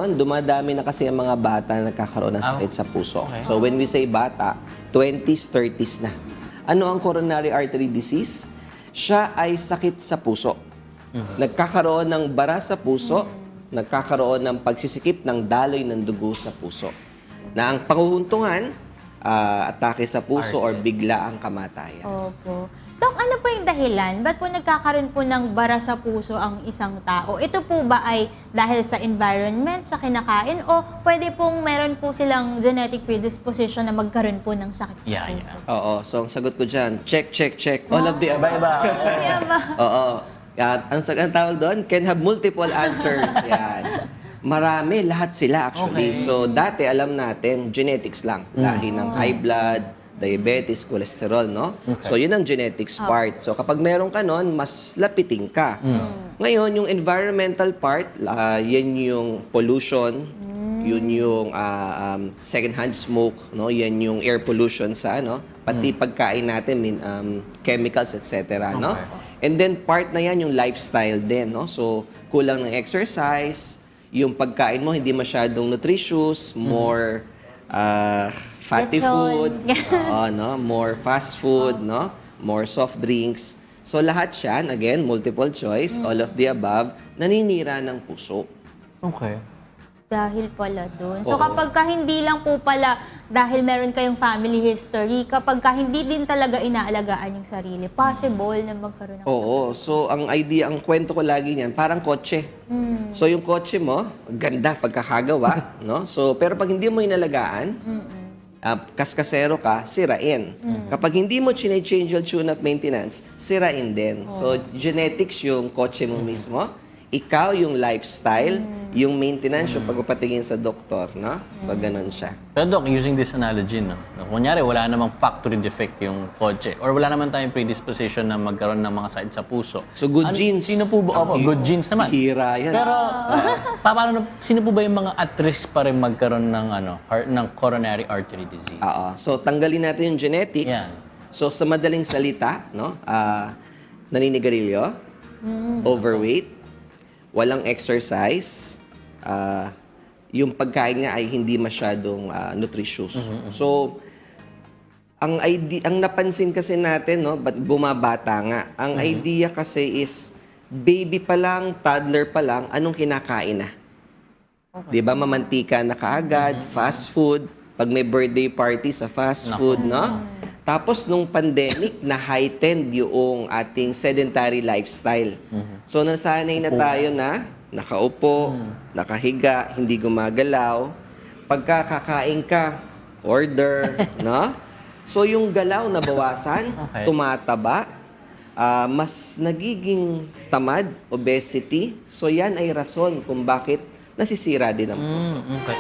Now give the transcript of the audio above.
ngayon, dumadami na kasi ang mga bata na nagkakaroon ng sakit sa puso. Okay. So when we say bata, 20s, 30s na. Ano ang coronary artery disease? Siya ay sakit sa puso. Nagkakaroon ng bara sa puso, nagkakaroon ng pagsisikip ng daloy ng dugo sa puso. Na ang panguhuntungan, atake sa puso or bigla ang kamatayan. Opo. Dok, ano po yung dahilan? Ba't po nagkakaroon po ng bara sa puso ang isang tao? Ito po ba ay dahil sa environment, sa kinakain, o pwede pong meron po silang genetic predisposition na magkaroon po ng sakit sa Yeah, puso? yeah. Oo, so ang sagot ko dyan, check, check, check. All of the above. Iba-iba. Kaya ba? Oo. Ang tawag doon, can have multiple answers. Yan. Marami, lahat sila actually. Okay. So dati alam natin, genetics lang. Lahi ng high blood, diabetes, cholesterol, no? Okay. So yun ang genetics part. So kapag meron ka nun, mas lapiting ka. Ngayon, yung environmental part, yan yung pollution, yun yung secondhand smoke, no? Yan yung air pollution sa ano, pati pagkain natin, chemicals, etc. No? And then part na yan yung lifestyle din, no? So kulang ng exercise, yung pagkain mo hindi masyadong nutritious, more fatty Lechon. food, no? More fast food, no? More soft drinks. So lahat yan, again, multiple choice, all of the above, naninira ng puso. Okay. Dahil pala dun. So Oo. kapag ka hindi lang po pala dahil meron kayong family history, kapag ka hindi din talaga inaalagaan yung sarili, possible na magkaroon ng... Oo. So, ang idea, ang kwento ko lagi niyan, parang kotse. So, yung kotse mo, ganda pagkakagawa, no? So, pero pag hindi mo inalagaan, kaskasero ka, sirain. Kapag hindi mo change yung tune-up maintenance, sirain din. So, genetics yung kotse mo mismo, ikaw yung lifestyle, yung maintenance, yung pagpapatingin sa doktor, no? So, ganun siya. Pero Doc, using this analogy, no? Kunyari, wala namang factory defect yung kotse or wala naman tayong predisposition na magkaroon ng mga sakit sa puso. So, good genes. Sino po ba? Opo, good genes naman. Hira yan. Pero, sino po ba yung mga at risk pa rin magkaroon ng, ng coronary artery disease? Oo. So, tanggalin natin yung genetics. Yan. So, sa madaling salita, no? Naninigarilyo, overweight, walang exercise, yung pagkain niya ay hindi masyadong nutritious. So, ang napansin kasi natin, no, ba't bumabata nga? Ang idea kasi is, baby pa lang, toddler pa lang, anong kinakain na? Di ba, mamantika na kaagad, fast food, pag may birthday party sa fast food, no? Tapos, nung pandemic, na-heightened yung ating sedentary lifestyle. So, nasanay na tayo na nakaupo, nakahiga, hindi gumagalaw. Pagka kakain ka, order, no? So, yung galaw na bawasan, tumataba, mas nagiging tamad, obesity. So, yan ay rason kung bakit nasisira din ang puso. Okay.